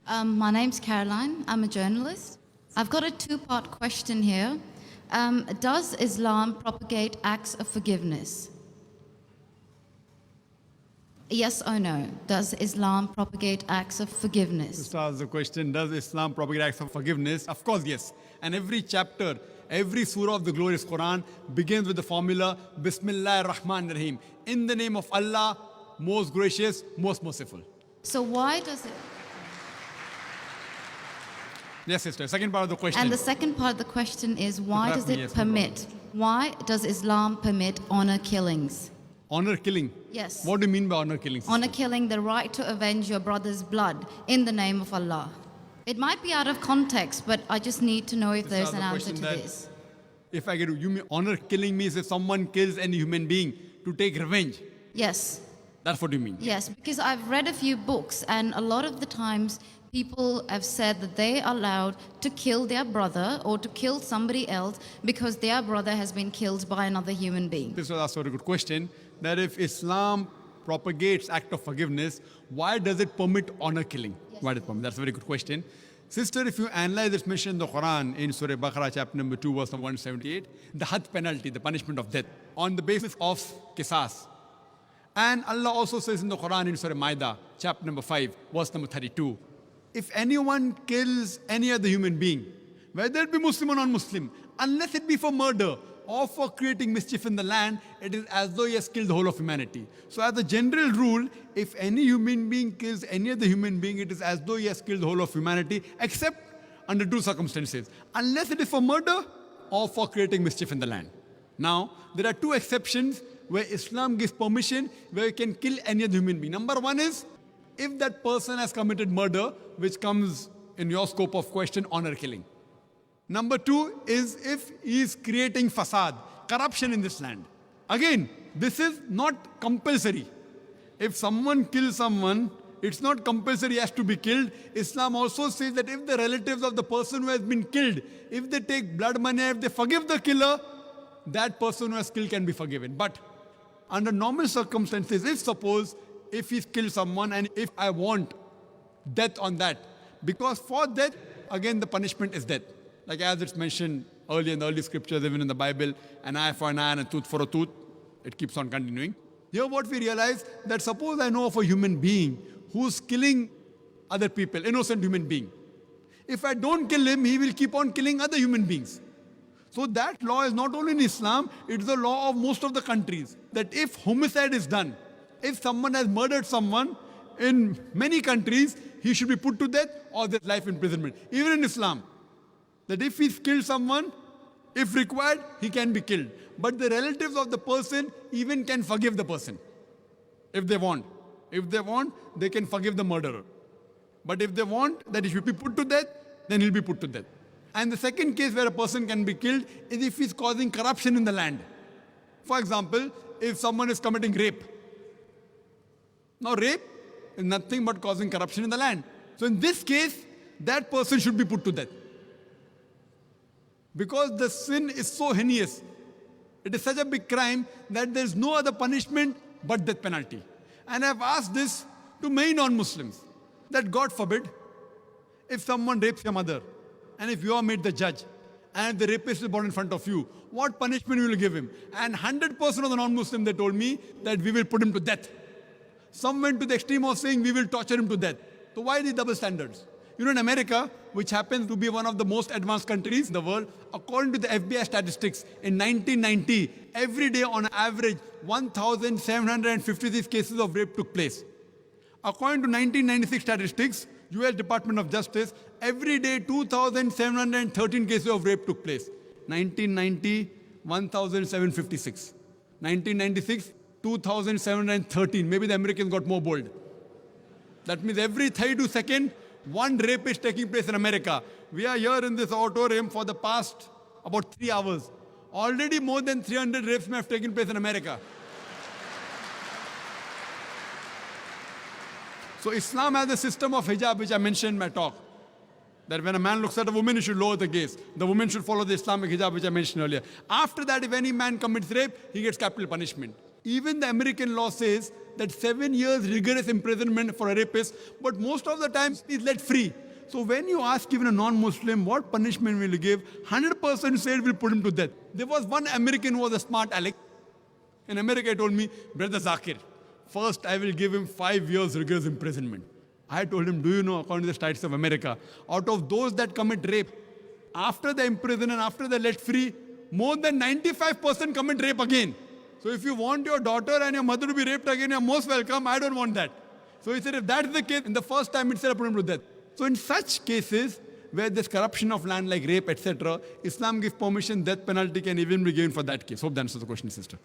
My name's Caroline. I'm a journalist. I've got a two-part question here. Does Islam propagate acts of forgiveness? Yes or no? Does Islam propagate acts of forgiveness? Just ask the question, does Islam propagate acts of forgiveness? Of course, yes. And every chapter, every surah of the glorious Quran begins with the formula, Bismillah ar-Rahman ar-Rahim. In the name of Allah, most gracious, most merciful. So why does it... Yes, sister. Second part of the question. And the second part of the question is, why Interrupt does me, it yes, no permit... Why does Islam permit honor killings? Honor killing. Yes. What do you mean by honor killing, sister? Honor killing, the right to avenge your brother's blood in the name of Allah. It might be out of context, but I just need to know if This there's is an the answer question to that- this. If I get you mean honor killing means if someone kills any human being to take revenge. Yes. That's what you mean. Yes, because I've read a few books, and a lot of the times people have said that they are allowed to kill their brother or to kill somebody else because their brother has been killed by another human being. This was also a good question. That if Islam propagates act of forgiveness, why does it permit honor killing? Why does it permit? That's a very good question. Sister, if you analyze this mention in the Quran, in Surah Baqarah, chapter number 2, verse number 178, the had penalty, the punishment of death, on the basis of qisas. And Allah also says in the Quran, in Surah Maida, chapter number 5, verse number 32, if anyone kills any other human being, whether it be Muslim or non-Muslim, unless it be for murder or for creating mischief in the land, it is as though he has killed the whole of humanity. So as a general rule, if any human being kills any other human being, it is as though he has killed the whole of humanity, except under two circumstances. Unless it is for murder or for creating mischief in the land. Now, there are two exceptions where Islam gives permission where you can kill any other human being. Number one is, if that person has committed murder, which comes in your scope of question, honor killing. Number two is if he is creating fasad, corruption in this land. Again, this is not compulsory. If someone kills someone, it's not compulsory he has to be killed. Islam also says that if the relatives of the person who has been killed, if they take blood money, if they forgive the killer, that person who has killed can be forgiven. But under normal circumstances, if he's killed someone and if I want death on that, because for death, again the punishment is death. Like as it's mentioned earlier in the early scriptures, even in the Bible, an eye for an eye and a tooth for a tooth. It keeps on continuing. Here what we realize, that suppose I know of a human being who's killing other people, innocent human being. If I don't kill him, he will keep on killing other human beings. So that law is not only in Islam, it's the law of most of the countries. That if homicide is done, if someone has murdered someone, in many countries, he should be put to death or there's life imprisonment. Even in Islam, that if he's killed someone, if required, he can be killed. But the relatives of the person even can forgive the person, if they want. If they want, they can forgive the murderer. But if they want that he should be put to death, then he'll be put to death. And the second case where a person can be killed is if he's causing corruption in the land. For example, if someone is committing rape. Now rape is nothing but causing corruption in the land. So in this case, that person should be put to death. Because the sin is so heinous. It is such a big crime that there is no other punishment but death penalty. And I've asked this to many non-Muslims, that God forbid, if someone rapes your mother, and if you are made the judge, and the rapist is brought in front of you, what punishment will you give him? And 100% of the non-Muslims, they told me that we will put him to death. Some went to the extreme of saying we will torture him to death. So why these double standards? You know, in America, which happens to be one of the most advanced countries in the world, according to the FBI statistics, in 1990, every day on average, 1,756 cases of rape took place. According to 1996 statistics, US Department of Justice, every day 2,713 cases of rape took place. 1990, 1,756. 1996, 2,713. Maybe the Americans got more bold. That means every 32 seconds, one rape is taking place in America. We are here in this auditorium for the past about 3 hours. Already more than 300 rapes may have taken place in America. So Islam has a system of hijab, which I mentioned in my talk. That when a man looks at a woman, he should lower the gaze. The woman should follow the Islamic hijab, which I mentioned earlier. After that, if any man commits rape, he gets capital punishment. Even the American law says that 7 years rigorous imprisonment for a rapist, but most of the time he's let free. So when you ask even a non-Muslim, what punishment will you give? 100% said we'll put him to death. There was one American who was a smart aleck. In America, he told me, Brother Zakir, first I will give him 5 years rigorous imprisonment. I told him, do you know, according to the Statutes of America, out of those that commit rape, after they imprison and after they're let free, more than 95% commit rape again. So if you want your daughter and your mother to be raped again, you're most welcome. I don't want that. So he said, if that's the case, in the first time itself, put him to death. So in such cases, where there's corruption of land like rape, etc., Islam gives permission, death penalty can even be given for that case. Hope that answers the question, sister.